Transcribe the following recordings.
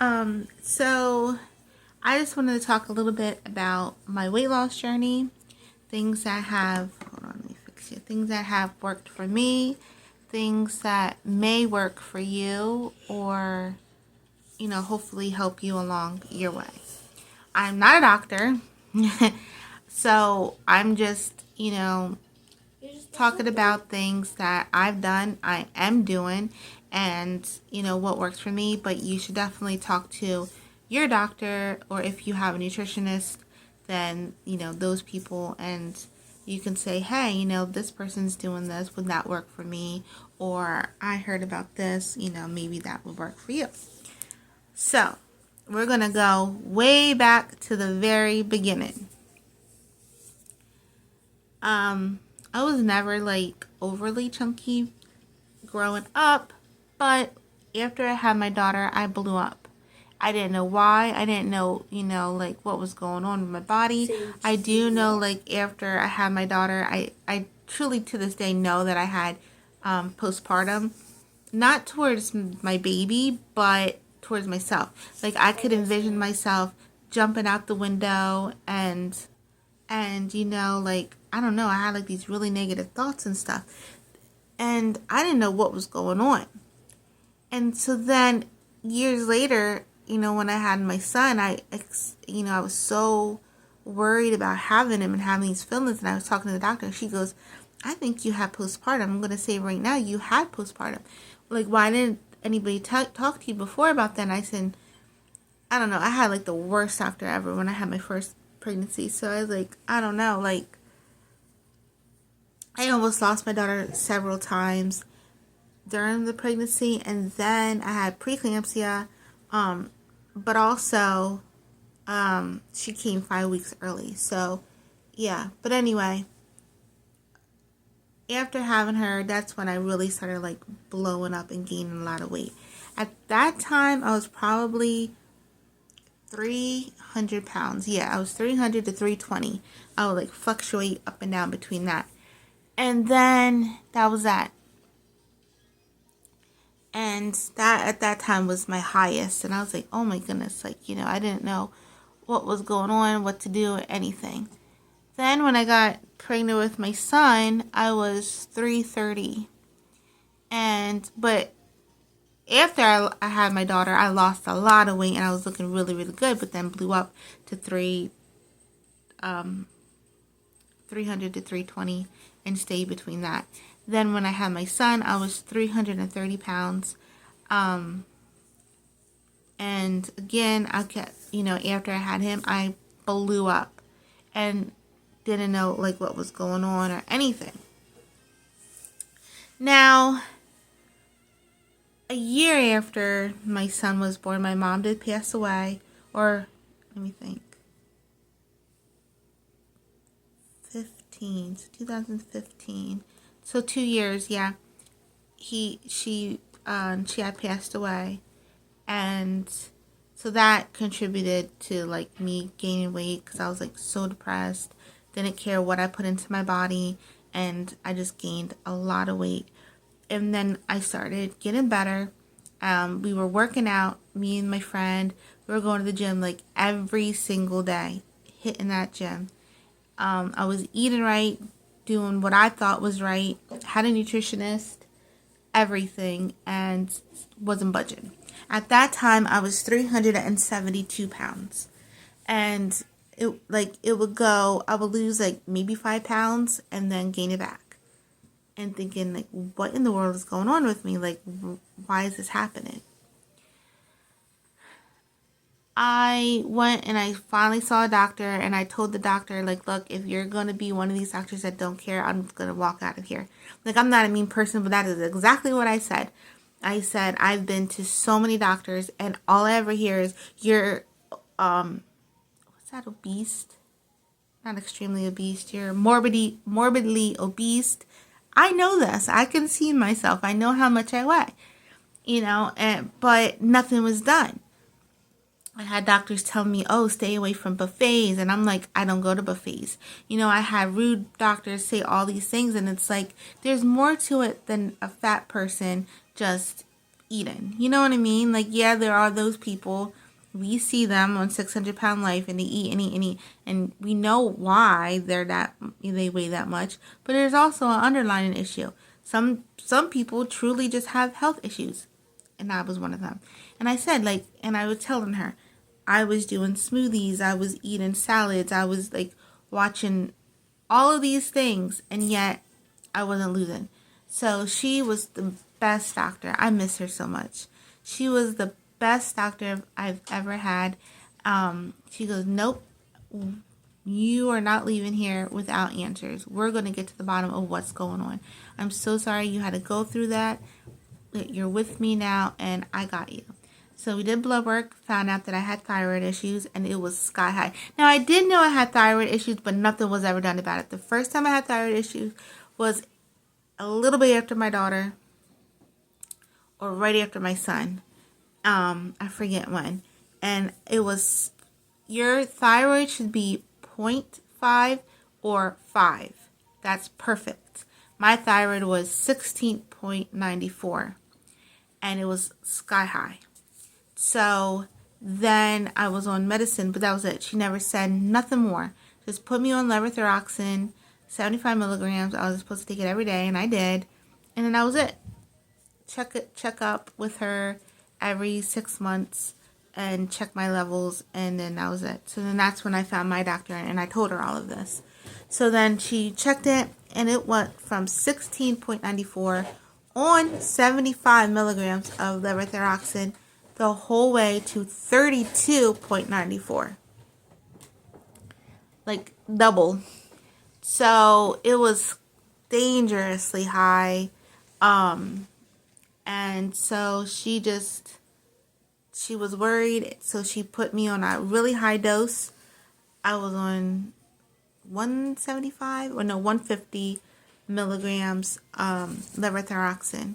So I just wanted to talk a little bit about my weight loss journey, things that have, hold on, let me fix it, things that have worked for me, things that may work for you, or, hopefully help you along your way. I'm not a doctor, so I'm just, talking about things that I've done, I am doing, and what works for me. But you should definitely talk to your doctor, or if you have a nutritionist, then those people, and you can say, hey, this person's doing this, would that work for me? Or I heard about this, maybe that would work for you. So we're gonna go way back to the very beginning. I was never like overly chunky growing up, but after I had my daughter, I blew up. I didn't know why. I didn't know, like what was going on with my body. I do know, like, after I had my daughter, I truly to this day know that I had postpartum. Not towards my baby, but towards myself. Like, I could envision myself jumping out the window and like, I don't know, I had like these really negative thoughts and stuff. And I didn't know what was going on. And so then years later, when I had my son, I was so worried about having him and having these feelings. And I was talking to the doctor, and she goes, I think you had postpartum. I'm going to say right now, you had postpartum. Like, why didn't anybody talk to you before about that? And I said, I don't know. I had like the worst doctor ever when I had my first pregnancy. So I was like, I don't know. Like, I almost lost my daughter several times during the pregnancy, and then I had preeclampsia, but also she came 5 weeks early. So yeah, but anyway, after having her, that's when I really started like blowing up and gaining a lot of weight. At that time, I was probably 300 pounds. Yeah, I was 300 to 320. I would like fluctuate up and down between that. And then that was that. And that at that time was my highest. And I was like, oh my goodness, like, I didn't know what was going on, what to do, or anything. Then when I got pregnant with my son, I was 330. But after I had my daughter, I lost a lot of weight and I was looking really, really good, but then blew up to 300 to 320 and stayed between that. Then when I had my son, I was 330 pounds. And again, I kept, after I had him, I blew up and didn't know like what was going on or anything. Now, a year after my son was born, my mom did pass away, or let me think, 2015. So 2 years, yeah. She had passed away, and so that contributed to like me gaining weight because I was like so depressed, didn't care what I put into my body, and I just gained a lot of weight. And then I started getting better. We were working out, me and my friend. We were going to the gym like every single day, hitting that gym. I was eating right, doing what I thought was right, had a nutritionist, everything, and wasn't budging. At that time, I was 372 pounds. And it would go, I would lose like maybe 5 pounds and then gain it back. And thinking like, what in the world is going on with me? Like, why is this happening? I went and I finally saw a doctor, and I told the doctor, like, look, if you're going to be one of these doctors that don't care, I'm going to walk out of here. Like, I'm not a mean person, but that is exactly what I said. I said, I've been to so many doctors, and all I ever hear is, you're, what's that, obese? Not extremely obese. You're morbidly obese. I know this. I can see myself. I know how much I weigh, but nothing was done. I had doctors tell me, oh, stay away from buffets. And I'm like, I don't go to buffets. I had rude doctors say all these things. And it's like, there's more to it than a fat person just eating. You know what I mean? Like, yeah, there are those people. We see them on 600-pound life, and they eat and eat and eat, and we know why they weigh that much. But there's also an underlying issue. Some people truly just have health issues, and I was one of them. And I said, like, and I was telling her, I was doing smoothies, I was eating salads, I was like watching all of these things, and yet I wasn't losing. So she was the best doctor. I miss her so much. She was the best doctor I've ever had. She goes, nope, you are not leaving here without answers. We're going to get to the bottom of what's going on. I'm so sorry you had to go through that. You're with me now, and I got you. So we did blood work, found out that I had thyroid issues, and it was sky high. Now, I did know I had thyroid issues, but nothing was ever done about it. The first time I had thyroid issues was a little bit after my daughter, or right after my son. I forget when. And it was, your thyroid should be 0.5 or 5. That's perfect. My thyroid was 16.94, and it was sky high. So then I was on medicine, but that was it. She never said nothing more. Just put me on levothyroxine, 75 milligrams. I was supposed to take it every day, and I did. And then that was it. Check up with her every 6 months and check my levels, and then that was it. So then that's when I found my doctor, and I told her all of this. So then she checked it, and it went from 16.94 on 75 milligrams of levothyroxine the whole way to 32.94. Like double. So it was dangerously high. And so she was worried. So she put me on a really high dose. I was on 150 milligrams levothyroxine.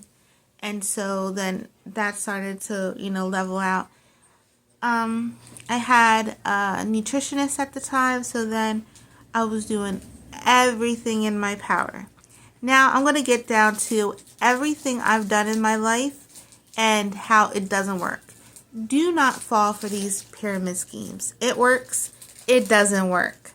And so then that started to, level out. I had a nutritionist at the time, so then I was doing everything in my power. Now I'm going to get down to everything I've done in my life and how it doesn't work. Do not fall for these pyramid schemes. It works. It doesn't work.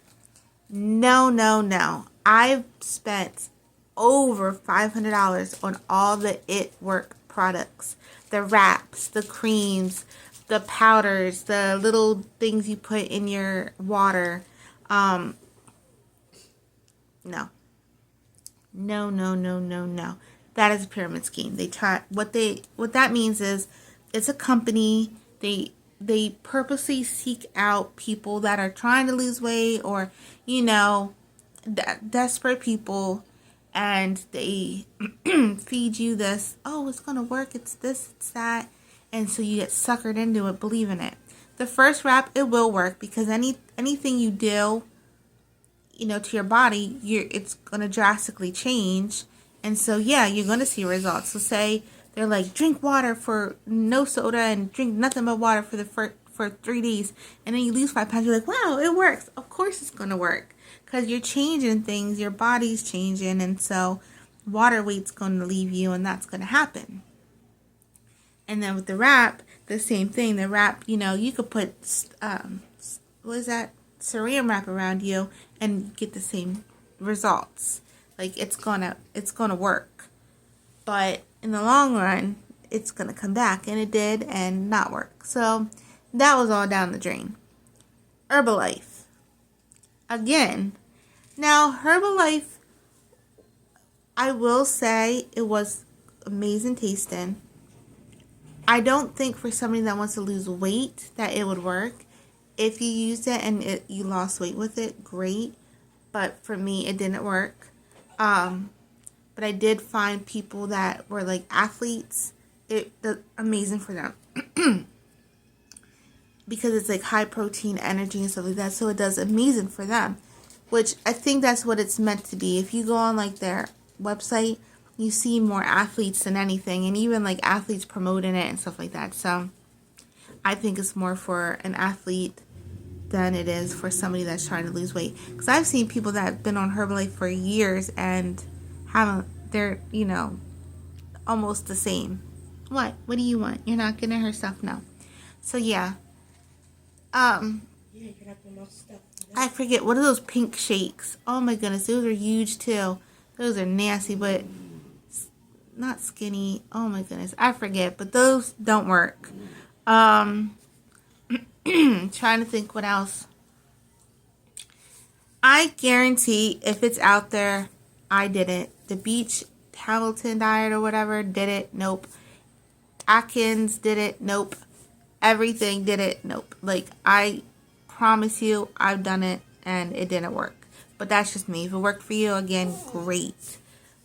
No. I've spent over $500 on all the It Work products. The wraps, the creams, the powders, the little things you put in your water. No. That is a pyramid scheme. What that means is it's a company. They purposely seek out people that are trying to lose weight or, desperate people, and they feed you this, oh, it's going to work, it's this, it's that, and so you get suckered into it, believing it. The first wrap, it will work because anything you do, to your body, it's going to drastically change, and so, yeah, you're going to see results. So say they're like, drink water for no soda and drink nothing but water for 3 days, and then you lose 5 pounds. You're like, wow, it works. Of course it's going to work because you're changing things. Your body's changing, and so water weight's going to leave you, and that's going to happen. And then with the wrap, the same thing. The wrap, you could put, saran wrap around you and get the same results. Like it's gonna work, but in the long run, it's gonna come back, and it did, and not work. So that was all down the drain. Herbalife. Again, now Herbalife, I will say it was amazing tasting. I don't think for somebody that wants to lose weight that it would work. If you used it and you lost weight with it, great. But for me, it didn't work. But I did find people that were like athletes. Amazing for them. Because it's like high protein, energy, and stuff like that. So it does amazing for them. Which I think that's what it's meant to be. If you go on like their website, you see more athletes than anything. And even like athletes promoting it and stuff like that. So I think it's more for an athlete than it is for somebody that's trying to lose weight. Because I've seen people that have been on Herbalife for years and they're, almost the same. What? What do you want? You're not getting her stuff? No. So yeah. Yeah, you're not putting my stuff. I forget, what are those pink shakes? Oh my goodness, those are huge too. Those are nasty, but not skinny. Oh my goodness, I forget, but those don't work. Trying to think what else. I guarantee if it's out there, I did it. The Beach Hamilton diet or whatever did it. Nope. Atkins did it. Nope. Everything did it. Nope. Like, I promise you, I've done it and it didn't work. But that's just me. If it worked for you, again, great.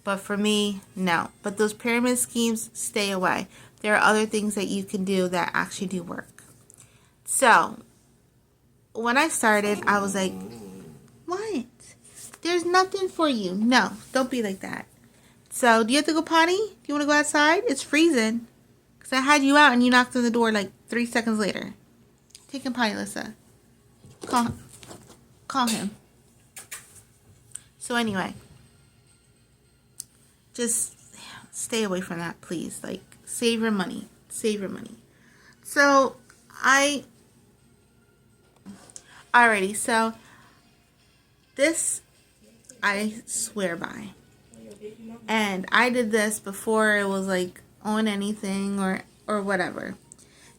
But for me, no. But those pyramid schemes, stay away. There are other things that you can do that actually do work. So, when I started, I was like, what? There's nothing for you. No, don't be like that. So, do you have to go potty? Do you want to go outside? It's freezing. Because I had you out and you knocked on the door like 3 seconds later. Take him potty, Alyssa. Call him. So anyway, just stay away from that, please. Like, save your money. Save your money. So, this I swear by. And I did this before it was like on anything or whatever.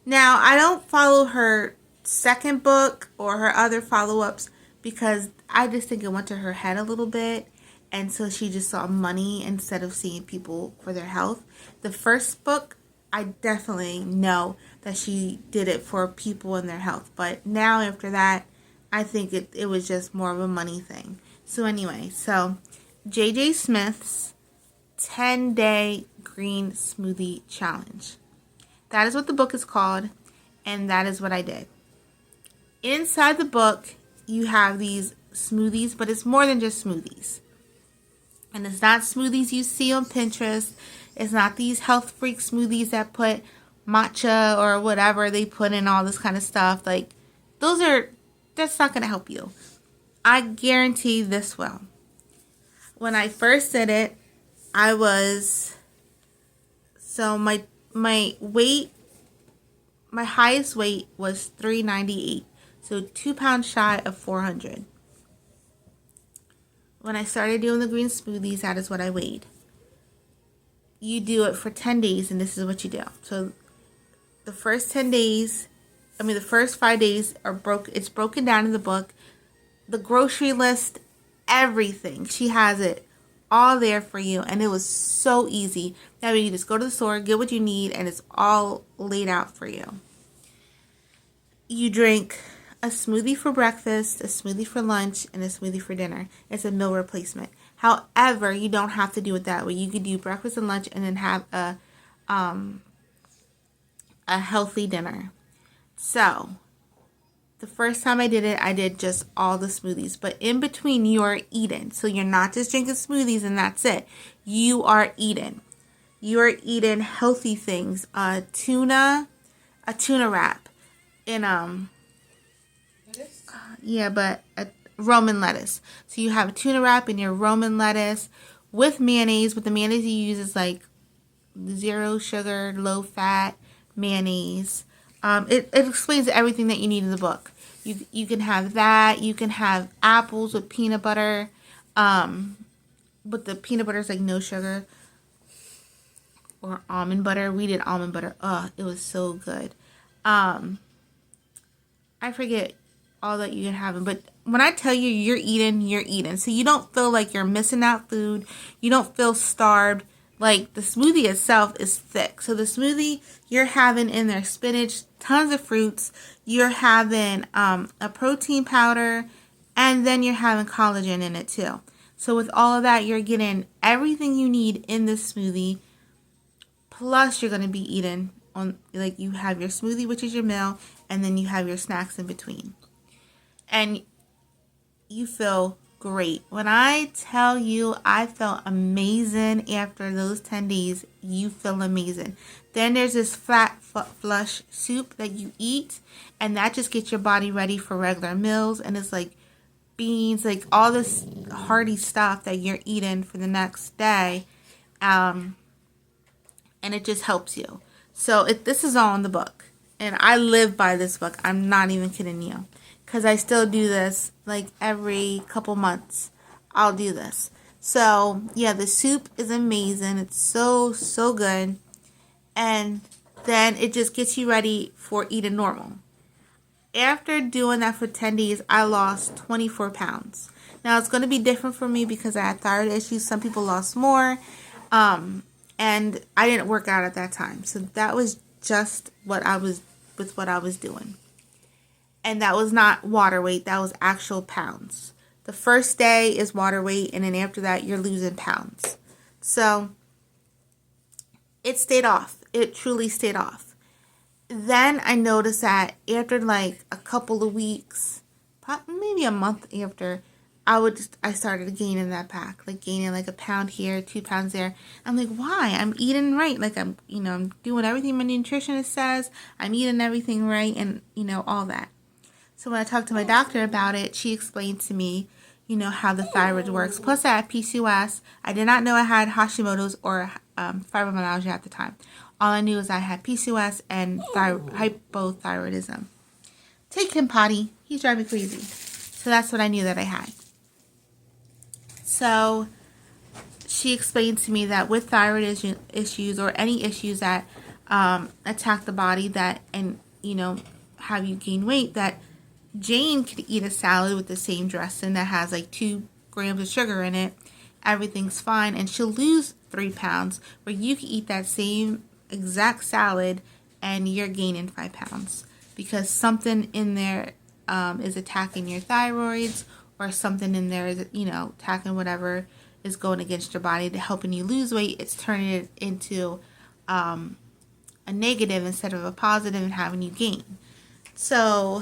Now, I don't follow her second book or her other follow-ups because I just think it went to her head a little bit, and so she just saw money instead of seeing people for their health. The first book, I definitely know that she did it for people and their health, but now after that, I think it was just more of a money thing. So anyway, J.J. Smith's 10-day green smoothie challenge. That is what the book is called, and that is what I did. Inside the book, you have these smoothies, but it's more than just smoothies. And it's not smoothies you see on Pinterest. It's not these health freak smoothies that put matcha or whatever they put in all this kind of stuff. Like, that's not going to help you. I guarantee this will. When I first did it, my weight, my highest weight was 398. So 2 pounds shy of 400. When I started doing the green smoothies, that is what I weighed. You do it for 10 days, and this is what you do. So the first 5 days it's broken down in the book. The grocery list, everything. She has it all there for you, and it was so easy. That way you just go to the store, get what you need, and it's all laid out for you. You drink a smoothie for breakfast, a smoothie for lunch, and a smoothie for dinner. It's a meal replacement. However, you don't have to do it that way. You could do breakfast and lunch and then have a healthy dinner. So, the first time I did it, I did just all the smoothies. But in between, you are eating. So you're not just drinking smoothies and that's it. You are eating. You are eating healthy things. A tuna wrap. In Roman lettuce. So you have a tuna wrap and your Roman lettuce with mayonnaise. But the mayonnaise you use is like 0 sugar, low fat mayonnaise. It explains everything that you need in the book. You can have that. You can have apples with peanut butter. But the peanut butter is like no sugar. Or almond butter. We did almond butter. It was so good. I forget all that you can have. But when I tell you you're eating. So you don't feel like you're missing out food. You don't feel starved. Like, the smoothie itself is thick. So the smoothie, you're having in there spinach, tons of fruits. You're having a protein powder, and then you're having collagen in it too. So with all of that, you're getting everything you need in this smoothie. Plus, you're going to be eating you have your smoothie, which is your meal, and then you have your snacks in between. And you feel great. When I tell you I felt amazing after those 10 days, you feel amazing. Then there's this flat flush soup that you eat, and that just gets your body ready for regular meals. And it's like beans, like all this hearty stuff that you're eating for the next day. And it just helps you. So this is all in the book. And I live by this book. I'm not even kidding you. Because I still do this like every couple months. I'll do this. So, yeah, the soup is amazing. It's so, so good. And then it just gets you ready for eating normal. After doing that for 10 days, I lost 24 pounds. Now, it's going to be different for me because I had thyroid issues. Some people lost more. And I didn't work out at that time. So that was just what I was doing. And that was not water weight. That was actual pounds. The first day is water weight. And then after that, you're losing pounds. So it stayed off. It truly stayed off. Then I noticed that after like a couple of weeks, maybe a month after, I started gaining that back, like gaining like a pound here, 2 pounds there. I'm like, why? I'm eating right. Like I'm doing everything my nutritionist says. I'm eating everything right and, all that. So when I talked to my doctor about it, she explained to me, how the thyroid works. Plus I had PCOS. I did not know I had Hashimoto's or fibromyalgia at the time. All I knew is I had PCOS and hypothyroidism. Take him, Potty. He's driving me crazy. So that's what I knew that I had. So she explained to me that with thyroid issues or any issues that attack the body and have you gain weight, that Jane could eat a salad with the same dressing that has like 2 grams of sugar in it. Everything's fine and she'll lose 3 pounds, where you can eat that same exact salad and you're gaining 5 pounds because something in there is attacking your thyroids, or something in there is attacking whatever is going against your body to helping you lose weight. It's turning it into a negative instead of a positive and having you gain. So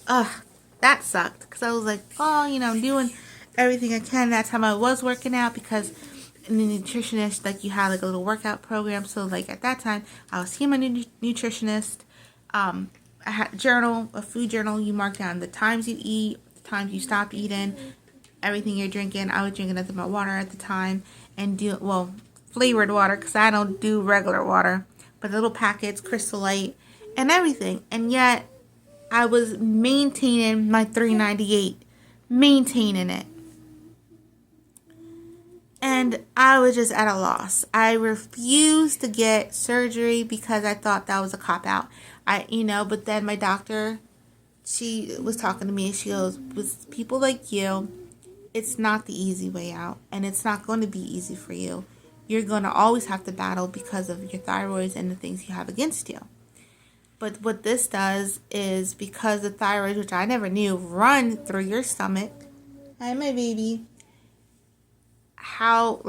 that sucked because I was like, I'm doing everything I can. That time I was working out because in the nutritionist, like, you had like a little workout program. So like at that time I was seeing my nutritionist. I had a food journal. You mark down the times you eat, the times you stop eating, everything you're drinking. I was drinking nothing but water at the time, and flavored water because I don't do regular water, but little packets, Crystal Light, and everything. And yet I was maintaining my 398, maintaining it. And I was just at a loss. I refused to get surgery because I thought that was a cop-out. But then my doctor, she was talking to me and she goes, with people like you, it's not the easy way out. And it's not going to be easy for you. You're going to always have to battle because of your thyroids and the things you have against you. But what this does is, because the thyroid, which I never knew, run through your stomach. Hi, my baby. How,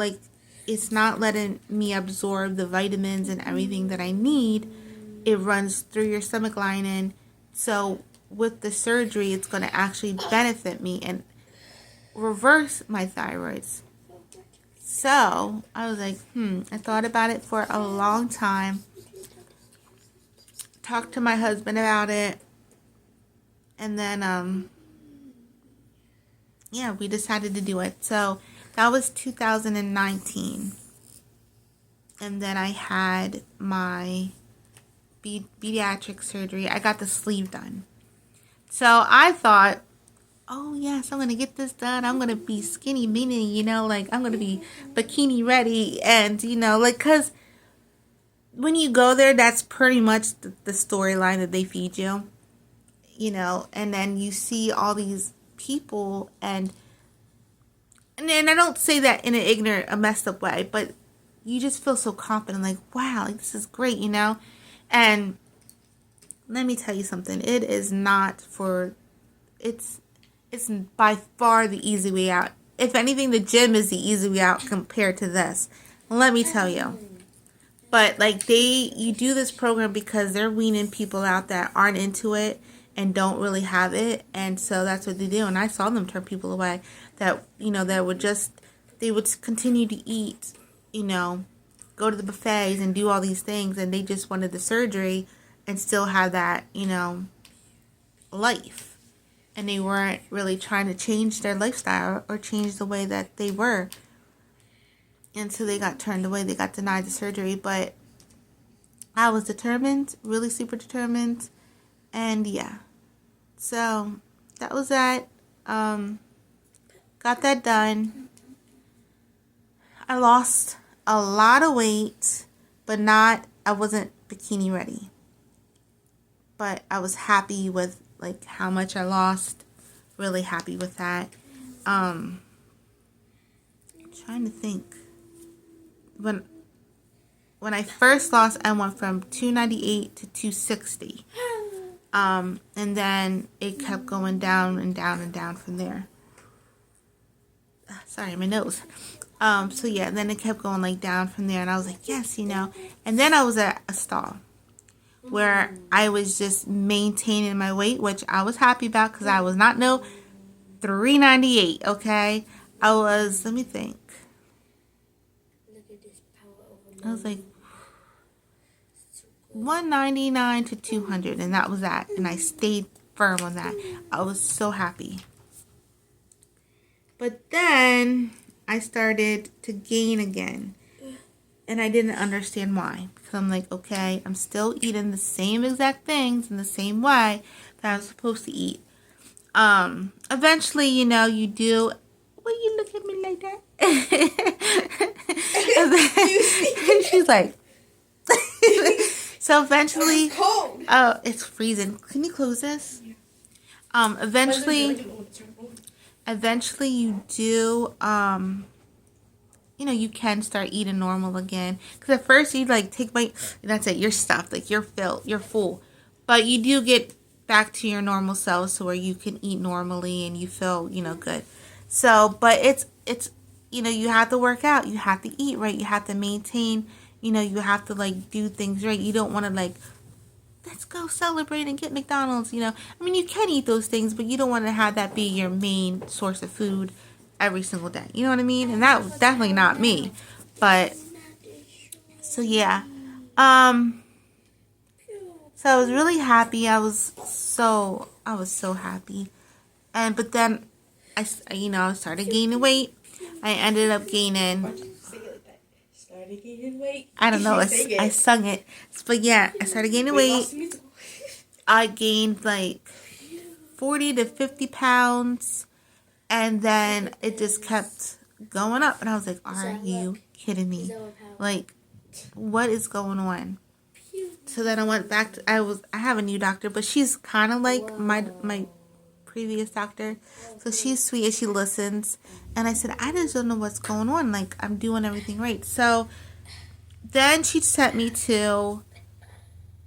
it's not letting me absorb the vitamins and everything that I need. It runs through your stomach lining. So with the surgery, it's going to actually benefit me and reverse my thyroids. So I was like, I thought about it for a long time. Talked to my husband about it. And then, we decided to do it. So that was 2019. And then I had my pediatric surgery. I got the sleeve done. So I thought, oh yes, I'm going to get this done. I'm going to be skinny mini, I'm going to be bikini ready. And, because when you go there, that's pretty much the storyline that they feed you, and then you see all these people and I don't say that in an ignorant, a messed up way, but you just feel so confident, like, wow, this is great, And let me tell you something. It is not it's by far the easy way out. If anything, the gym is the easy way out compared to this. Let me tell you. But you do this program because they're weaning people out that aren't into it and don't really have it, and so that's what they do. And I saw them turn people away that they would continue to eat, go to the buffets and do all these things, and they just wanted the surgery and still have that, life. And they weren't really trying to change their lifestyle or change the way that they were. And so they got turned away. They got denied the surgery. But I was determined, really super determined. And yeah, so that was that. Got that done. I lost a lot of weight, but I wasn't bikini ready. But I was happy with like how much I lost. Really happy with that. Trying to think. When I first lost, I went from 298 to 260. And then it kept going down and down and down from there. Sorry, my nose. So yeah, then it kept going like down from there, and I was like, yes, And then I was at a stall where I was just maintaining my weight, which I was happy about because I was not no 398. Okay, I was. Let me think. I was like 199 to 200, and that was that. And I stayed firm on that. I was so happy. But then I started to gain again. And I didn't understand why. Because I'm like, okay, I'm still eating the same exact things in the same way that I was supposed to eat. Eventually, you do. Will you look at me like that? She's like. So eventually, oh, it's freezing. Can you close this? Eventually you do, you can start eating normal again. Because at first you like take bite, that's it, you're stuffed, like you're filled, you're full. But you do get back to your normal self, so where you can eat normally and you feel, good. So, but it's, you have to work out, you have to eat right, you have to maintain, you have to like do things right. You don't want to like, let's go celebrate and get McDonald's, I mean, you can eat those things, but you don't want to have that be your main source of food every single day. You know what I mean? And that was definitely not me. But, so yeah. So I was really happy. I was so happy. But then, I started gaining weight. I ended up gaining... I don't know. I sung it. But yeah, I started gaining weight. I gained like 40 to 50 pounds. And then it just kept going up. And I was like, are you kidding me? Like, what is going on? So then I went back to, I have a new doctor, but she's kind of like my previous doctor. So she's sweet and she listens. And I said, I just don't know what's going on. Like, I'm doing everything right. So then she sent me to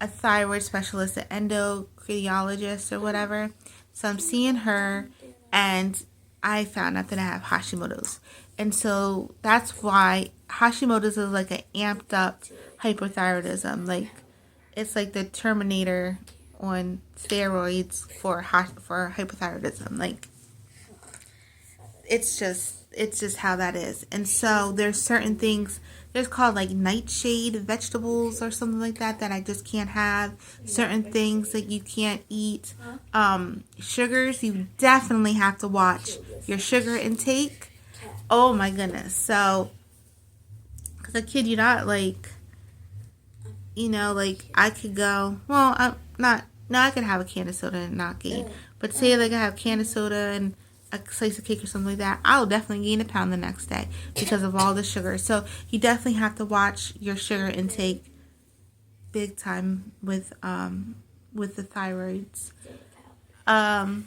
a thyroid specialist, an endocrinologist or whatever. So I'm seeing her, and I found out that I have Hashimoto's. And so that's why Hashimoto's is like an amped up hypothyroidism. Like, it's like the Terminator on steroids for hypothyroidism. Like, it's just how that is. And so there's certain things, there's called like nightshade vegetables or something like that I just can't have. Certain things that you can't eat. Sugars, you definitely have to watch your sugar intake. Oh my goodness. So, because I kid you not, like, like I could go, well, I'm not, no, I could have a can of soda and not gain. But say like I have a can of soda and a slice of cake or something like that, I'll definitely gain a pound the next day because of all the sugar. So you definitely have to watch your sugar intake big time with the thyroids. And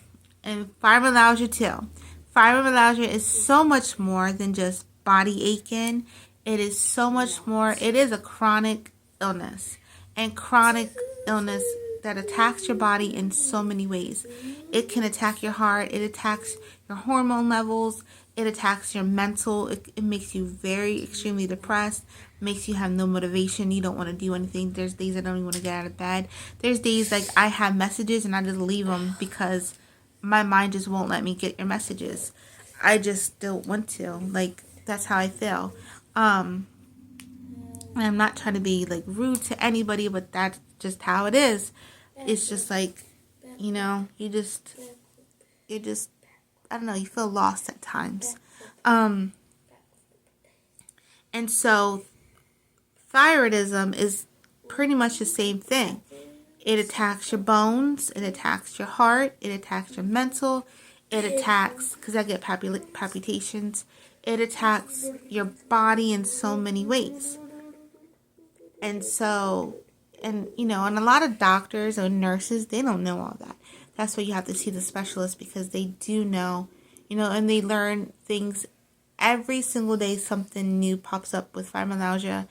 fibromyalgia too. Fibromyalgia is so much more than just body aching. It is so much more. It is a chronic illness, and chronic illness that attacks your body in so many ways. It can attack your heart. It attacks your hormone levels. It attacks your mental. It makes you very extremely depressed. Makes you have no motivation. You don't want to do anything. There's days I don't even want to get out of bed. There's days like I have messages and I just leave them because my mind just won't let me get your messages. I just don't want to. Like, that's how I feel. And I'm not trying to be like rude to anybody, but that's just how it is. It's just like, you just, I don't know, you feel lost at times. And so thyroidism is pretty much the same thing. It attacks your bones, it attacks your heart, it attacks your mental, it attacks, because I get palpitations, it attacks your body in so many ways. And so, and you know, and a lot of doctors or nurses, they don't know all that. That's why you have to see the specialist, because they do know, you know, and they learn things every single day. Something new pops up with fibromyalgia,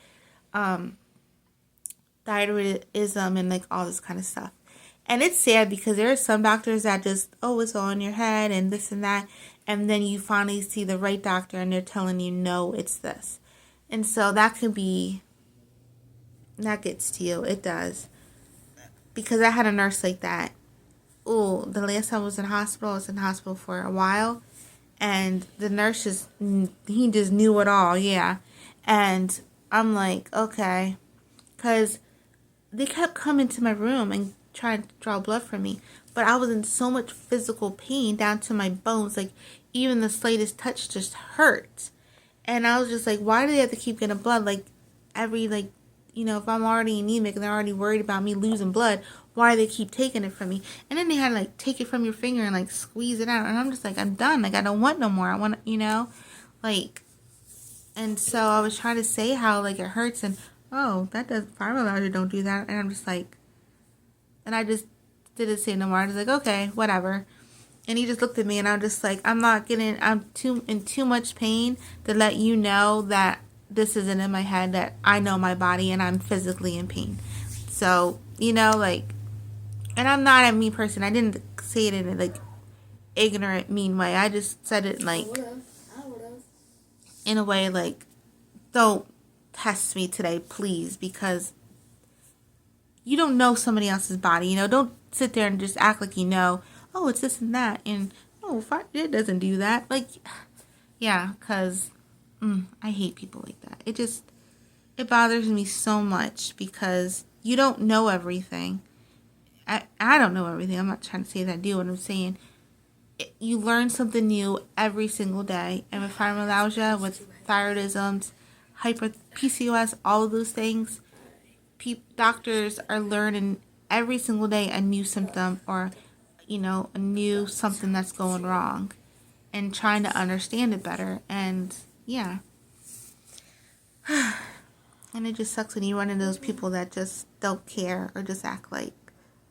thyroidism, and like all this kind of stuff. And it's sad because there are some doctors that just, oh, it's all in your head and this and that. And then you finally see the right doctor and they're telling you, no, it's this. And so that could be, that gets to you. It does. Because I had a nurse like that. Oh, the last time I was in hospital, I was in hospital for a while. And the nurse just, he just knew it all, yeah. And I'm like, okay. Because they kept coming to my room and trying to draw blood from me. But I was in so much physical pain down to my bones. Like, even the slightest touch just hurt. And I was just like, why do they have to keep getting blood? Like, every, like, you know, if I'm already anemic and they're already worried about me losing blood, why do they keep taking it from me? And then they had to, like, take it from your finger and, like, squeeze it out. And I'm just like, I'm done. Like, I don't want no more. I want, you know, like, and so I was trying to say how, like, it hurts. And, oh, that does, fibromyalgia don't do that. And I'm just like, and I just didn't say no more. I was like, okay, whatever. And he just looked at me and I'm just like, I'm in too much pain to let you know that this isn't in my head, that I know my body and I'm physically in pain. So, you know, like, and I'm not a mean person. I didn't say it in a, like, ignorant, mean way. I just said it, like, in a way, like, don't test me today, please, because you don't know somebody else's body, you know. Don't sit there and just act like you know, oh, it's this and that, and, oh, it doesn't do that. Like, yeah, because I hate people like that. It bothers me so much because you don't know everything. I don't know everything. I'm not trying to say that I do. What I'm saying, you learn something new every single day. And with fibromyalgia, with thyroidisms, PCOS, all of those things, doctors are learning every single day a new symptom, or, you know, a new something that's going wrong, and trying to understand it better. And yeah. And it just sucks when you run into those people that just don't care or just act like,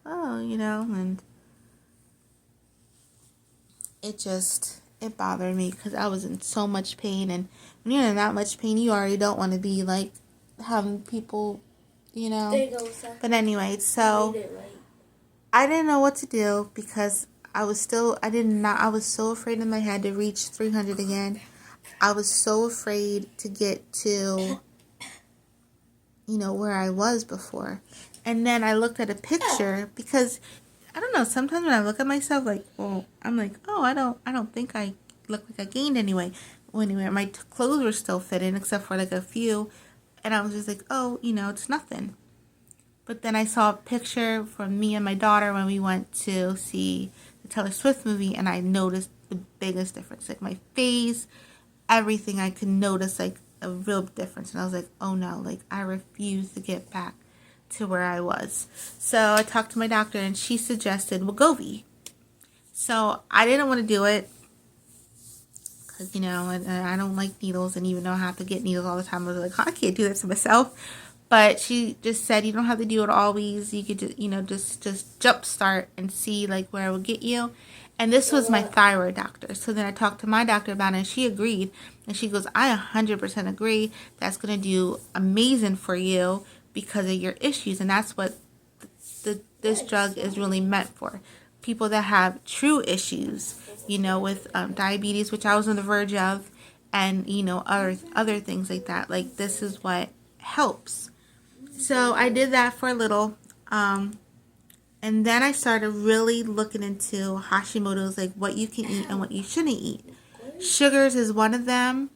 oh, you know, and it bothered me because I was in so much pain. And when you're in that much pain, you already don't want to be, like, having people, you know. There you go, Seth. But anyway, so I didn't know what to do because I was so afraid in my head to reach 300 again. I was so afraid to get to, you know, where I was before. And then I looked at a picture because, I don't know, sometimes when I look at myself, like, well, I'm like, oh, I don't think I look like I gained anyway. Anyway, my clothes were still fitting except for, like, a few. And I was just like, oh, you know, it's nothing. But then I saw a picture from me and my daughter when we went to see the Taylor Swift movie, and I noticed the biggest difference. Like, my face, everything, I could notice, like, a real difference. And I was like, oh no, like, I refuse to get back to where I was. So I talked to my doctor and she suggested Wegovy. So I didn't want to do it because, you know, I don't like needles, and even though I have to get needles all the time, I was like, oh, I can't do that to myself. But she just said you don't have to do it always. You could just, you know, just jumpstart and see, like, where it will get you. And this was my thyroid doctor. So then I talked to my doctor about it, and she agreed. And she goes, I 100% agree. That's going to do amazing for you because of your issues. And that's what this drug is really meant for. People that have true issues, you know, with diabetes, which I was on the verge of, and, you know, other things like that. Like, this is what helps. So I did that for a little. And then I started really looking into Hashimoto's, like, what you can eat and what you shouldn't eat. Sugars is one of them.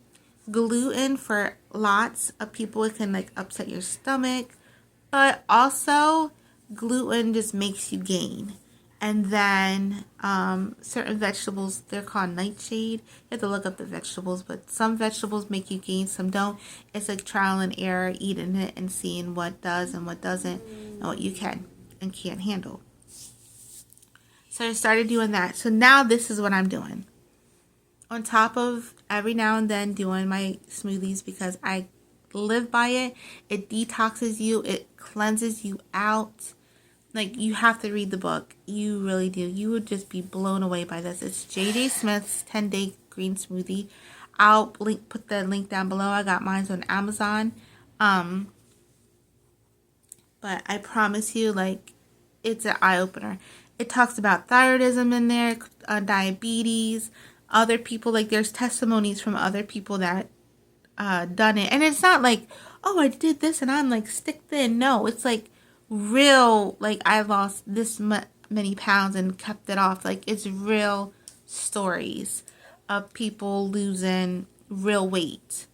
Gluten, for lots of people, it can, like, upset your stomach. But also, gluten just makes you gain. And then certain vegetables, they're called nightshade. You have to look up the vegetables, but some vegetables make you gain, some don't. It's like trial and error, eating it and seeing what does and what doesn't, and what you can and can't handle. So I started doing that. So now this is what I'm doing. On top of every now and then doing my smoothies, because I live by it. It detoxes you. It cleanses you out. Like, you have to read the book. You really do. You would just be blown away by this. It's J.J. Smith's 10-Day Green Smoothie. I'll put the link down below. I got mine on Amazon. But I promise you, like, it's an eye-opener. It talks about thyroidism in there, diabetes, other people. Like, there's testimonies from other people that done it. And it's not like, oh, I did this and I'm, like, stick thin. No, it's, like, real, like, I lost this many pounds and kept it off. Like, it's real stories of people losing real weight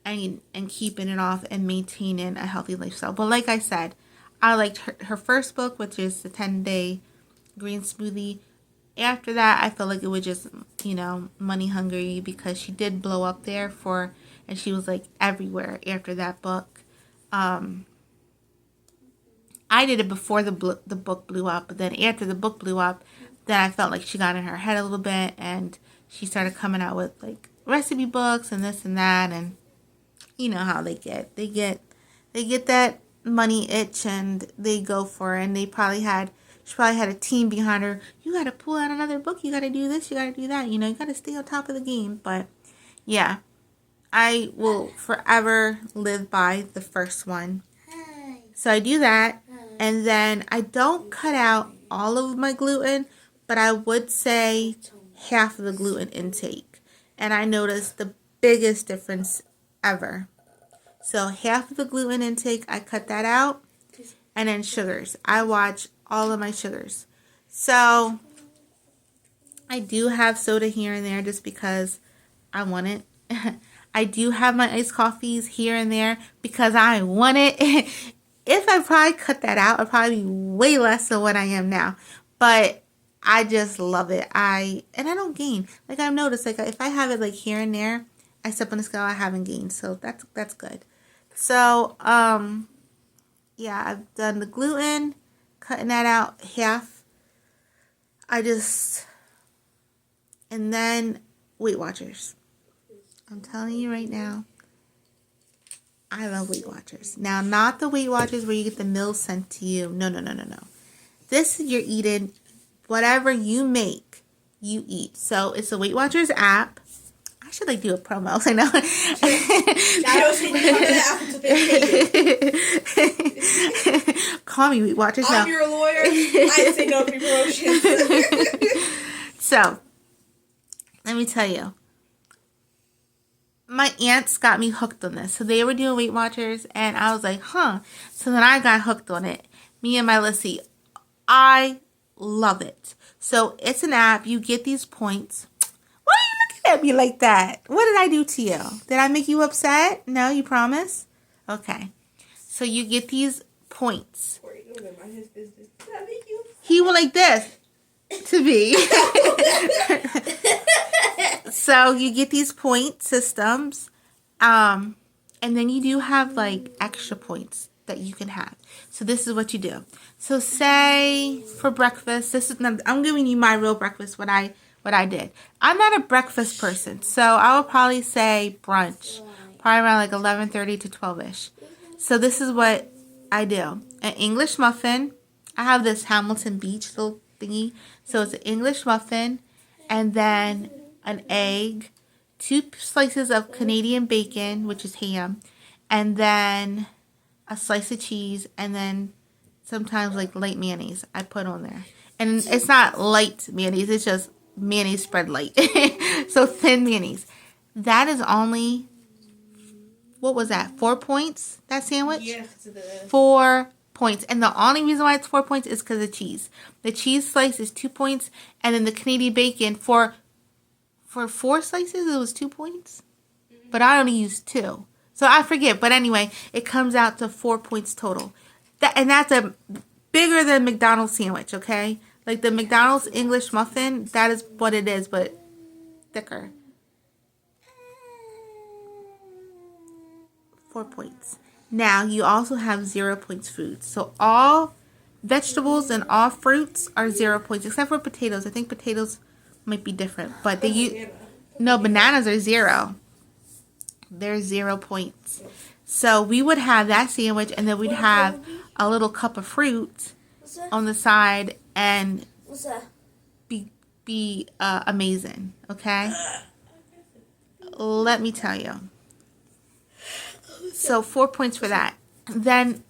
and keeping it off and maintaining a healthy lifestyle. But like I said, I liked her first book, which is the 10-Day Green Smoothie. After that, I felt like it was just, money hungry, because she did blow up there and she was, like, everywhere after that book. I did it before the book blew up, but then after the book blew up, then I felt like she got in her head a little bit, and she started coming out with, like, recipe books and this and that, and you know how they get that money itch, and they go for it. And she probably had a team behind her. You got to pull out another book. You got to do this. You got to do that. You got to stay on top of the game. But yeah, I will forever live by the first one. So I do that. And then I don't cut out all of my gluten, but I would say half of the gluten intake. And I noticed the biggest difference ever. So half of the gluten intake, I cut that out. And then sugars. I watch all of my sugars. So I do have soda here and there just because I want it. I do have my iced coffees here and there because I want it. If I probably cut that out, I'd probably be way less than what I am now. But I just love it. And I don't gain. Like, I've noticed, like, if I have it, like, here and there, I step on the scale, I haven't gained. So that's good. So, yeah, I've done the gluten, cutting that out half. And then Weight Watchers. I'm telling you right now, I love Weight Watchers. Now, not the Weight Watchers where you get the meals sent to you. No. This, you're eating whatever you make, you eat. So, it's the Weight Watchers app. I should, like, do a promo. I know. Call me, Weight Watchers. I'm your lawyer. I say no promotions. So, let me tell you. My aunts got me hooked on this. So they were doing Weight Watchers, and I was like, huh. So then I got hooked on it. Me and my Lissy. I love it. So it's an app. You get these points. Why are you looking at me like that? What did I do to you? Did I make you upset? No, you promise? Okay. So you get these points. He went like this to me. So you get these point systems, and then you do have, like, extra points that you can have. So this is what you do. So say for breakfast, I'm giving you my real breakfast, what I did. I'm not a breakfast person, so I would probably say brunch, probably around like 11:30 to 12ish. So this is what I do: an English muffin. I have this Hamilton Beach little thingy, so it's an English muffin, and then an egg, 2 slices of Canadian bacon, which is ham, and then a slice of cheese, and then sometimes, like, light mayonnaise I put on there. And it's not light mayonnaise, it's just mayonnaise spread light. So thin mayonnaise. That is only, what was that, 4 points, that sandwich? Yes. 4 points. And the only reason why it's 4 points is because of cheese. The cheese slice is 2 points, and then the Canadian bacon, for 4 slices, it was 2 points. But I only used 2. So I forget. But anyway, it comes out to 4 points total. That's a bigger than McDonald's sandwich, okay? Like the McDonald's English muffin, that is what it is, but thicker. 4 points. Now, you also have 0 points foods. So all vegetables and all fruits are 0 points, except for potatoes. I think potatoes might be different, but no, bananas are 0. They're 0 points. So we would have that sandwich, and then we'd have a little cup of fruit on the side, and be amazing. Okay, let me tell you. So 4 points for that. Then,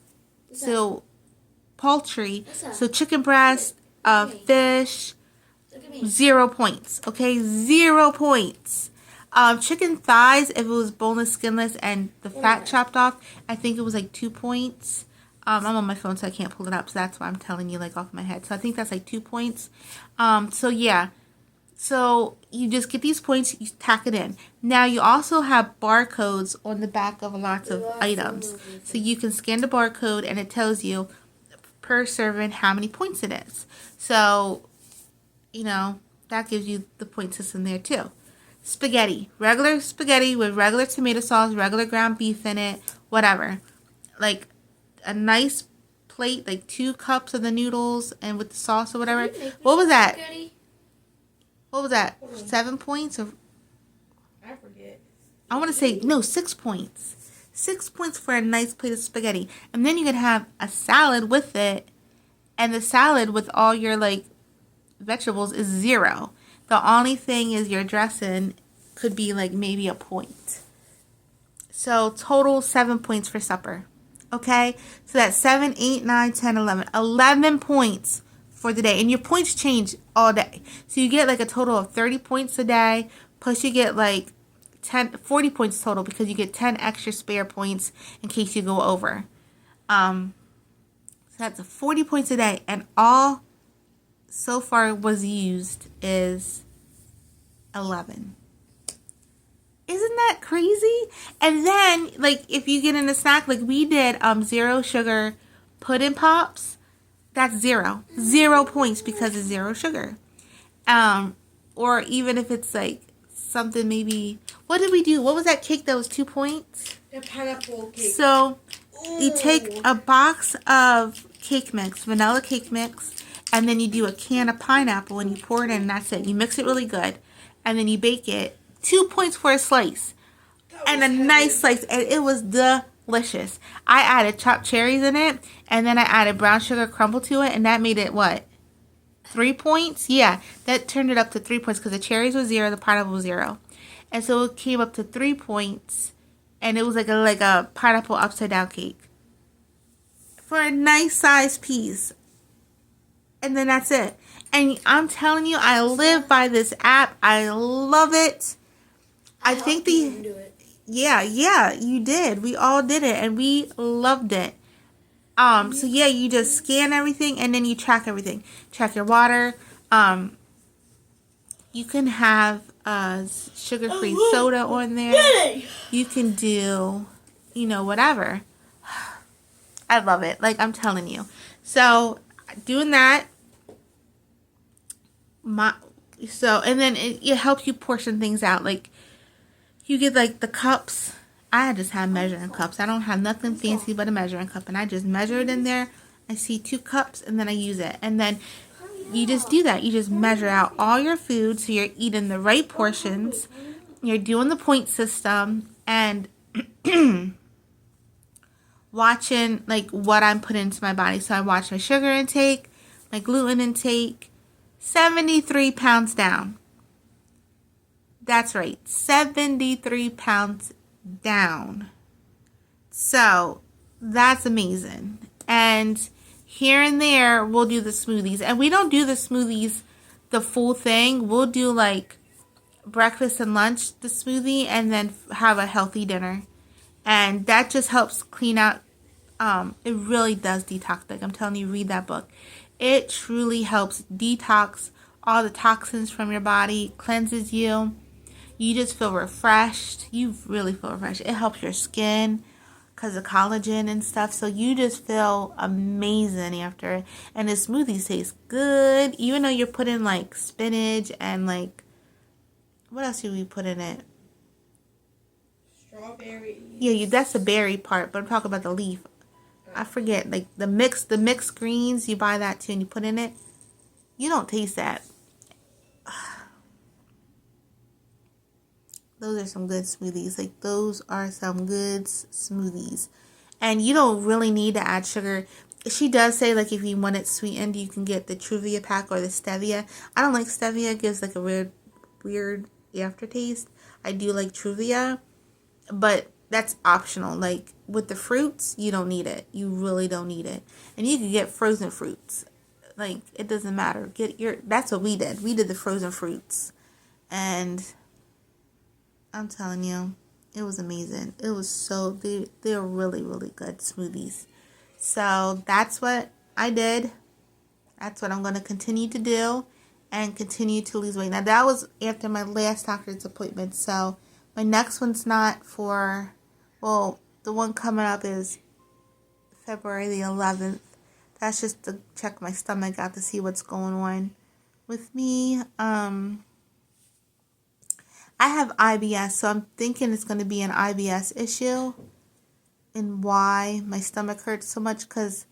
so poultry, so chicken breast, fish, 0 points. Okay, 0 points. Chicken thighs, if it was boneless, skinless, and the fat chopped off, I think it was like 2 points. I'm on my phone, so I can't pull it up, so that's why I'm telling you like off my head. So I think that's like 2 points. So yeah. So you just get these points, you tack it in. Now you also have barcodes on the back of lots of items. So you can scan the barcode and it tells you per serving how many points it is. So, you know, that gives you the point system there too. Spaghetti. Regular spaghetti with regular tomato sauce, regular ground beef in it, whatever. Like a nice plate, like 2 cups of the noodles and with the sauce or whatever. What was that? Spaghetti? What was that? 7 points? Or I forget. I want to say, no, 6 points. 6 points for a nice plate of spaghetti. And then you can have a salad with it. And the salad with all your, like, vegetables is 0. The only thing is your dressing could be, like, maybe a point. So, total 7 points for supper. Okay? So, that's 7, 8, 9, 10, 11. 11 points for the day, and your points change all day. So you get like a total of 30 points a day, plus you get like 40 points total because you get 10 extra spare points in case you go over. So that's 40 points a day, and all so far was used is 11. Isn't that crazy? And then like if you get in a snack, like we did 0 sugar pudding pops. That's 0. 0 points because it's 0 sugar. Or even if it's like something maybe... What did we do? What was that cake that was 2 points? The pineapple cake. So, you take a box of cake mix, vanilla cake mix, and then you do a can of pineapple and you pour it in and that's it. You mix it really good. And then you bake it. 2 points for a slice. And a nice slice. And it was delicious. I added chopped cherries in it, and then I added brown sugar crumble to it, and that made it what? 3 points? Yeah, that turned it up to 3 points because the cherries were 0, the pineapple was 0, and so it came up to 3 points, and it was like a pineapple upside down cake for a nice size piece, and then that's it. And I'm telling you, I live by this app. I love it. I think Yeah, you did. We all did it, and we loved it. So yeah, you just scan everything, and then you track everything. Track your water. You can have sugar-free soda on there. You can do, whatever. I love it. Like, I'm telling you. So, doing that. And then it helps you portion things out. Like, you get like the cups. I just have measuring cups. I don't have nothing fancy but a measuring cup. And I just measure it in there. I see 2 cups and then I use it. And then you just do that. You just measure out all your food so you're eating the right portions. You're doing the point system and watching like what I'm putting into my body. So I watch my sugar intake, my gluten intake, 73 pounds down. That's right, 73 pounds down. So, that's amazing. And here and there, we'll do the smoothies. And we don't do the smoothies the full thing. We'll do like breakfast and lunch, the smoothie, and then have a healthy dinner. And that just helps clean out. It really does detox. Like I'm telling you, read that book. It truly helps detox all the toxins from your body, cleanses you. You just feel refreshed. You really feel refreshed. It helps your skin because of collagen and stuff. So you just feel amazing after. And the smoothies taste good, even though you're putting like spinach and like, what else do we put in it? Strawberry. Yeah, that's the berry part, but I'm talking about the leaf. I forget, like the mixed greens, you buy that too and you put in it. You don't taste that. Those are some good smoothies. Like, those are some good smoothies. And you don't really need to add sugar. She does say, like, if you want it sweetened, you can get the Truvia pack or the stevia. I don't like stevia. It gives, like, a weird aftertaste. I do like Truvia. But that's optional. Like, with the fruits, you don't need it. You really don't need it. And you can get frozen fruits. Like, it doesn't matter. That's what we did. We did the frozen fruits. And I'm telling you, it was amazing. It was they're really, really good smoothies. So that's what I did. That's what I'm going to continue to do and continue to lose weight. Now, that was after my last doctor's appointment. So my next one's not for, well, the one coming up is February the 11th. That's just to check my stomach out to see what's going on with me. I have IBS, so I'm thinking it's going to be an IBS issue and why my stomach hurts so much because,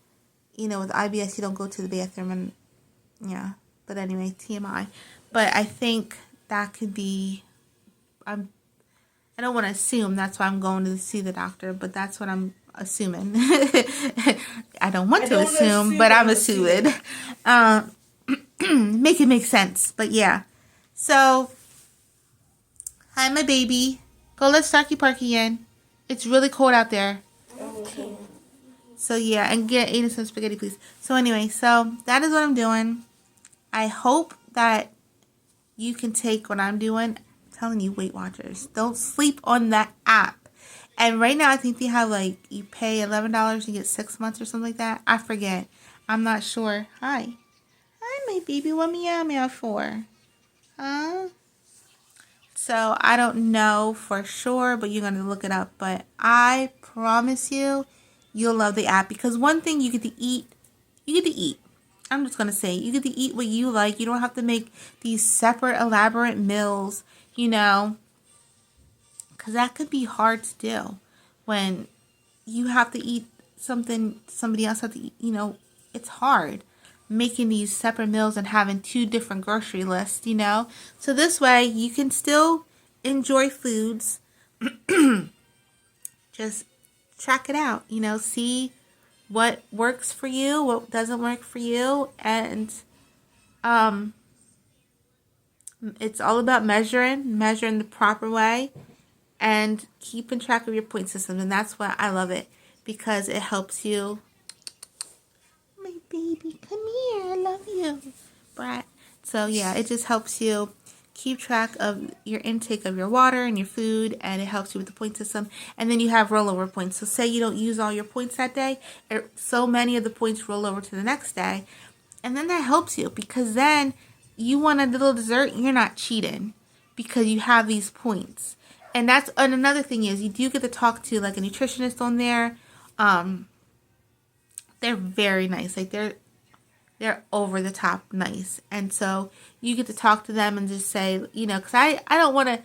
with IBS, you don't go to the bathroom and, yeah. But anyway, TMI. But I think that could be, I don't want to assume that's why I'm going to see the doctor, but that's what I'm assuming. I don't want to assume, but I'm assuming. Make it make sense. But yeah. So, hi, my baby. Go let Starkey Parky in. It's really cold out there. Okay. So, yeah. And get Aiden some spaghetti, please. So, anyway. So, that is what I'm doing. I hope that you can take what I'm doing. I'm telling you, Weight Watchers. Don't sleep on that app. And right now, I think they have, like, you pay $11 and get 6 months or something like that. I forget. I'm not sure. Hi. Hi, my baby. What meow for? Huh? So, I don't know for sure, but you're going to look it up. But I promise you, you'll love the app. Because one thing you get to eat. I'm just going to say, you get to eat what you like. You don't have to make these separate, elaborate meals, Because that could be hard to do when you have to eat something somebody else has to eat. It's hard making these separate meals and having 2 different grocery lists, So this way you can still enjoy foods. Just track it out, see what works for you, what doesn't work for you, and it's all about measuring the proper way and keeping track of your point system. And that's why I love it, because it helps you. My baby, come here, I love you, brat. So yeah, it just helps you keep track of your intake of your water and your food, and it helps you with the point system. And then you have rollover points. So say you don't use all your points that day, so many of the points roll over to the next day, and then that helps you, because then you want a little dessert, you're not cheating because you have these points. And another thing is, you do get to talk to like a nutritionist on there. They're very nice. Like, they're over the top nice. And so you get to talk to them and just say, because I don't want to,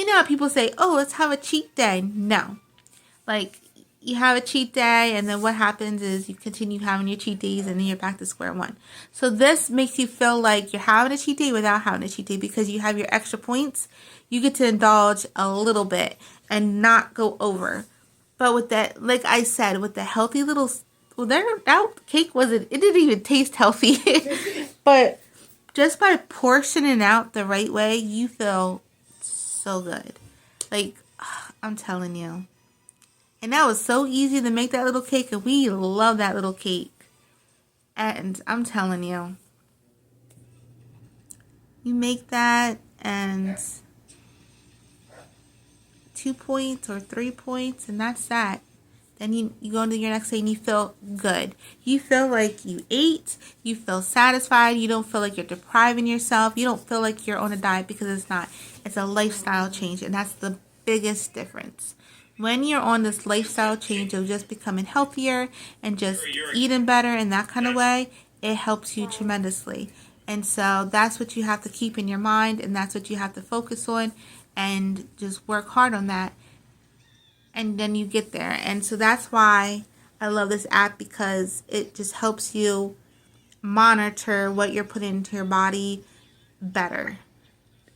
how people say, oh, let's have a cheat day. No. Like, you have a cheat day, and then what happens is you continue having your cheat days, and then you're back to square one. So this makes you feel like you're having a cheat day without having a cheat day, because you have your extra points. You get to indulge a little bit and not go over. But with that, like I said, with the healthy little, that cake it didn't even taste healthy. But just by portioning out the right way, you feel so good. Like, I'm telling you. And that was so easy to make that little cake, and we love that little cake. And I'm telling you, you make that, and 2 points or 3 points, and that's that. Then you go into your next day and you feel good. You feel like you ate. You feel satisfied. You don't feel like you're depriving yourself. You don't feel like you're on a diet, because it's not. It's a lifestyle change, and that's the biggest difference. when you're on this lifestyle change of just becoming healthier and just eating better in that kind of way, it helps you tremendously. And so that's what you have to keep in your mind, and that's what you have to focus on, and just work hard on that. And then you get there. And so that's why I love this app, because it just helps you monitor what you're putting into your body better.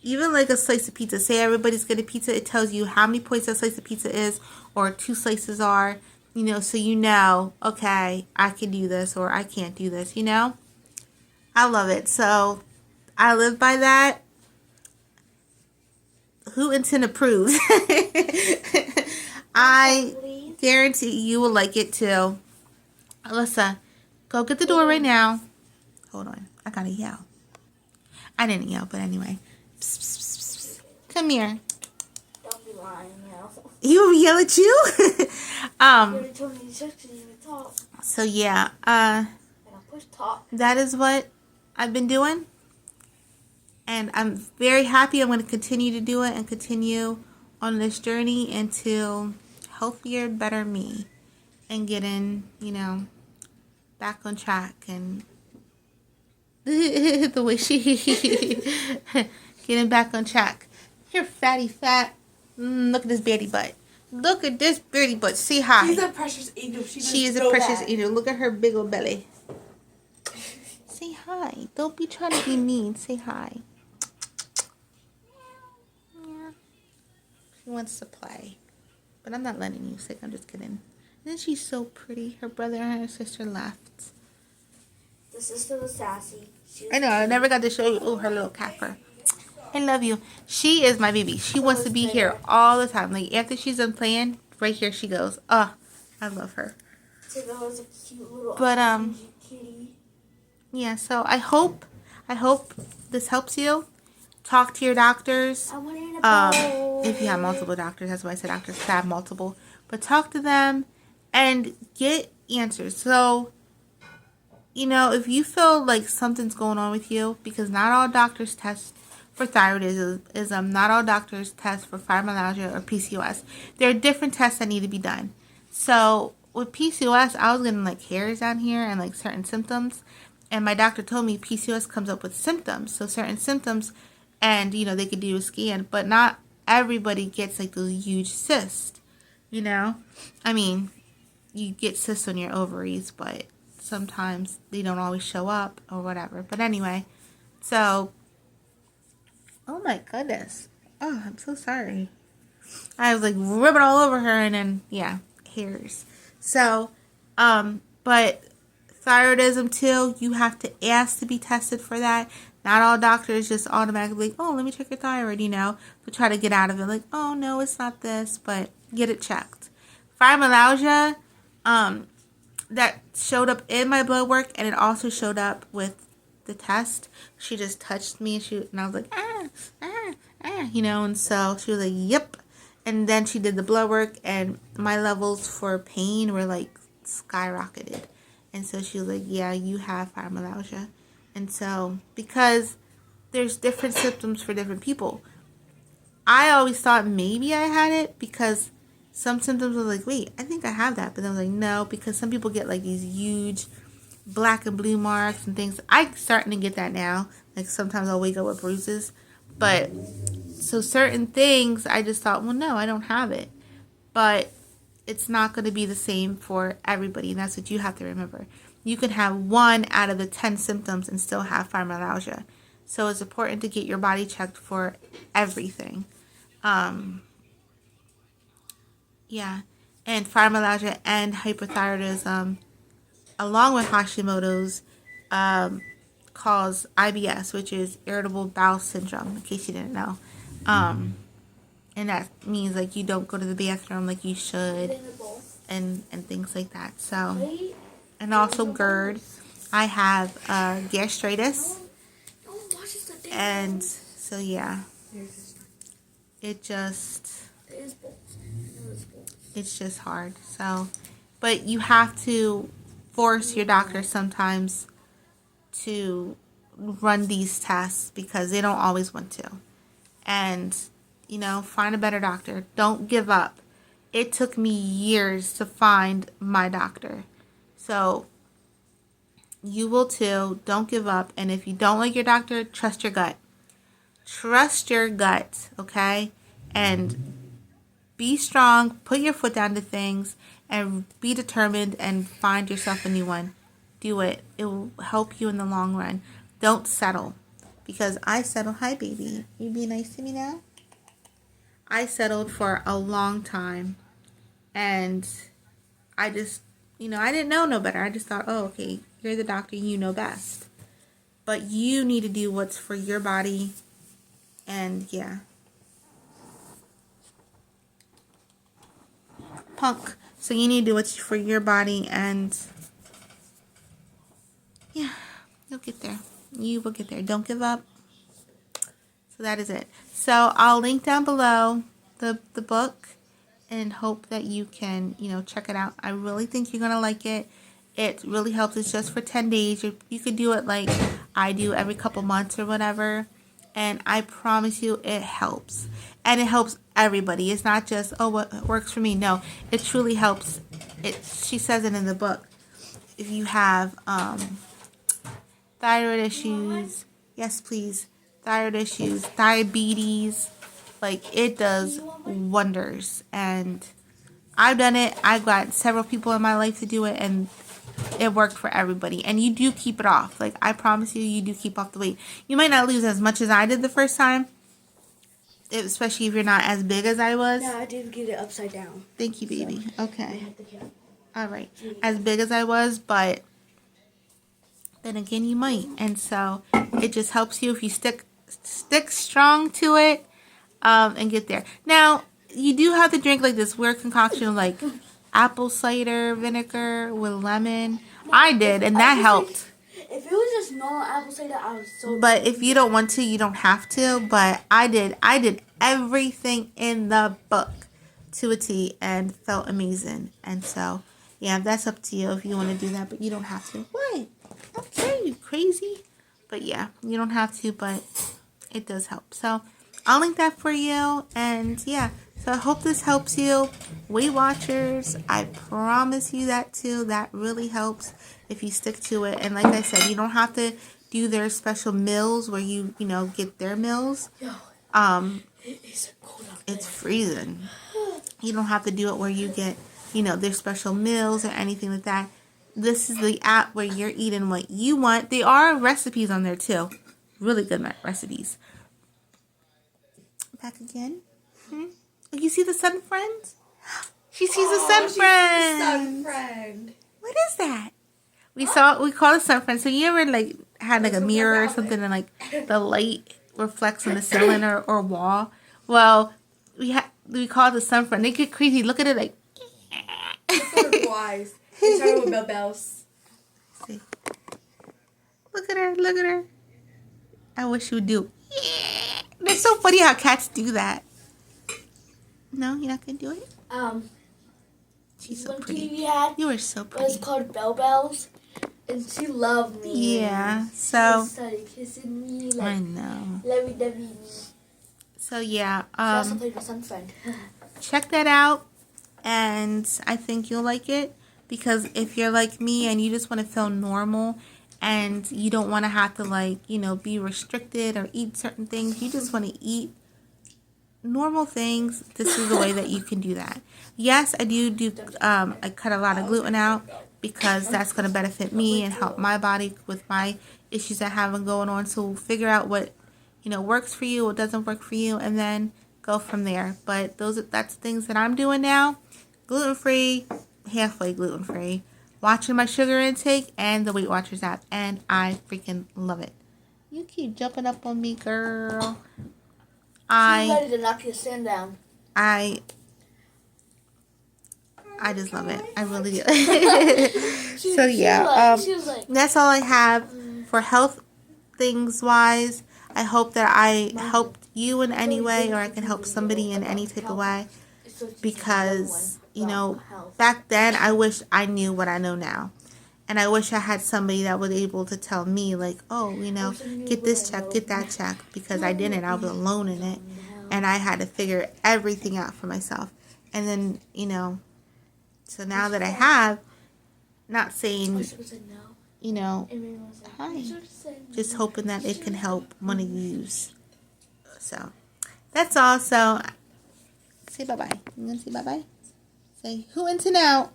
Even like a slice of pizza. Say everybody's getting pizza, it tells you how many points a slice of pizza is, or 2 slices are, so you know, okay, I can do this or I can't do this, I love it. So I live by that. Who intend approves? I guarantee you will like it too. Alyssa, go get the door right now. Hold on. I gotta yell. I didn't yell, but anyway. Psst, psst, psst, psst. Come here. Don't be lying, You yell at you? You already told me to talk. So yeah, And I push talk. that is what I've been doing. And I'm very happy. I'm going to continue to do it and continue on this journey into healthier, better me. And getting, back on track. And the way she... getting back on track. You're fatty fat. Look at this baby butt. Look at this birdie butt. Say hi. She's a precious angel. She is a precious angel. Look at her big old belly. Say hi. Don't be trying to be mean. Say hi. Yeah. She wants to play. But I'm not letting you sick. I'm just kidding. Isn't she so pretty? Her brother and her sister left. The sister was sassy. I know. I never got to show you. Oh, her little cat fur. I love you. She is my baby. She wants to be here all the time. Like, after she's done playing, right here she goes. Oh, I love her. So that was a cute little kitty. Yeah, so I hope this helps you. Talk to your doctors. I want in a bowl. If you have multiple doctors, that's why I said doctors have multiple. But talk to them and get answers. So, if you feel like something's going on with you, because not all doctors test for thyroidism, not all doctors test for fibromyalgia or PCOS. There are different tests that need to be done. So with PCOS, I was getting like hairs down here and like certain symptoms. And my doctor told me PCOS comes up with symptoms. So certain symptoms, and they could do a scan, but not everybody gets like those huge cysts. I mean, you get cysts on your ovaries, but sometimes they don't always show up or whatever. But anyway, so, oh my goodness. Oh, I'm so sorry. I was like rubbing all over her, and then, yeah, hairs. So, but thyroidism too, you have to ask to be tested for that. Not all doctors just automatically, like, oh, let me check your thyroid, to try to get out of it. Like, oh, no, it's not this, but get it checked. Fibromyalgia, that showed up in my blood work, and it also showed up with the test. She just touched me, and I was like, and so she was like, yep. And then she did the blood work, and my levels for pain were like skyrocketed. And so she was like, yeah, you have fibromyalgia. And so, because there's different symptoms for different people, I always thought maybe I had it, because some symptoms were like, wait, I think I have that. But then I was like, no, because some people get like these huge black and blue marks and things. I'm starting to get that now. Like, sometimes I'll wake up with bruises. But, so certain things, I just thought, well, no, I don't have it. But it's not going to be the same for everybody. And that's what you have to remember. You can have 1 out of the 10 symptoms and still have fibromyalgia. So it's important to get your body checked for everything. Yeah. And fibromyalgia and hypothyroidism, along with Hashimoto's, cause IBS, which is irritable bowel syndrome, in case you didn't know. And that means like you don't go to the bathroom like you should, and things like that. So, and also GERD. I have gastritis, and so yeah, it's just hard. So, but you have to force your doctor sometimes to run these tests, because they don't always want to. And find a better doctor. Don't give up. it took me years to find my doctor. So you will too. Don't give up. And if you don't like your doctor, trust your gut. Trust your gut, okay? And be strong. Put your foot down to things and be determined and find yourself a new one. Do it. It will help you in the long run. Don't settle. Because I settled. Hi, baby. You be nice to me now? I settled for a long time. And I just, I didn't know no better. I just thought, oh, okay, you're the doctor. You know best. But you need to do what's for your body. And yeah. Punk. So you need to do what's for your body, and yeah, you'll get there. You will get there. Don't give up. So that is it. So I'll link down below the book and hope that you can, check it out. I really think you're going to like it. It really helps. It's just for 10 days. You could do it like I do every couple months or whatever. And I promise you it helps. And it helps everybody. It's not just, oh, what works for me. No, it truly helps. She says it in the book. If you have thyroid issues, yes, please, thyroid issues, diabetes, like it does wonders. And I've done it. I've got several people in my life to do it, and it worked for everybody. And you do keep it off. Like, I promise you, you do keep off the weight. You might not lose as much as I did the first time, especially if you're not as big as I was. No, I did get it upside down. Thank you, baby. So, okay. All right. As big as I was, but then again, you might. And so it just helps you if you stick strong to it and get there. Now, you do have to drink like this weird concoction of like apple cider vinegar with lemon. I did, and that helped. If it was just normal apple cider, I was so. But if you don't want to, you don't have to. But I did everything in the book to a T and felt amazing. And so, yeah, that's up to you if you want to do that. But you don't have to. What? Okay, you crazy? But yeah, you don't have to. But it does help. So I'll link that for you. And yeah. So I hope this helps you. Weight Watchers, I promise you that too. That really helps if you stick to it. And like I said, you don't have to do their special meals where you get their meals. It's freezing. You don't have to do it where you get, their special meals or anything like that. This is the app where you're eating what you want. There are recipes on there too. Really good recipes. Back again. You see the sun friend? She sees the sun friend. Sun friend. What is that? We call it sun friend. So you ever had a mirror or something and the light reflects on the ceiling or wall? Well, we call it the sun friend. They get crazy. Look at it like. Wise. It's started with bell bells. See. Look at her. Look at her. I wish you would do. It's so funny how cats do that. No, you're not gonna do it? She's so pretty. You are so pretty. It was called Bell Bells, and she loved me. Yeah, so. She started kissing me. I know. Lovey-dovey me. So yeah, She also played with some friend. check that out, and I think you'll like it, because if you're like me and you just want to feel normal, and you don't want to have to be restricted or eat certain things, you just want to eat normal things, this is the way that you can do that. Yes, I I cut a lot of gluten out because that's going to benefit me and help my body with my issues I have going on. So figure out what works for you, what doesn't work for you, and then go from there. But that's things that I'm doing now. Gluten-free, halfway gluten-free, watching my sugar intake, and the Weight Watchers app, and I freaking love it. You keep jumping up on me, girl. She's ready to knock your stand down. I just love it. I really do. So yeah, that's all I have for health things wise. I hope that I helped you in any way, or I can help somebody in any type of way. Because back then I wish I knew what I know now. And I wish I had somebody that was able to tell me, get this check, get that check. Because I didn't. I was alone in it. And I had to figure everything out for myself. And then, so now that I have, not saying, hi, just hoping that it can help one of yous. So, that's all. So, say bye-bye. You going to say bye-bye? Say, who into now?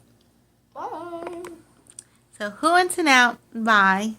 Bye. So, who into now? Bye.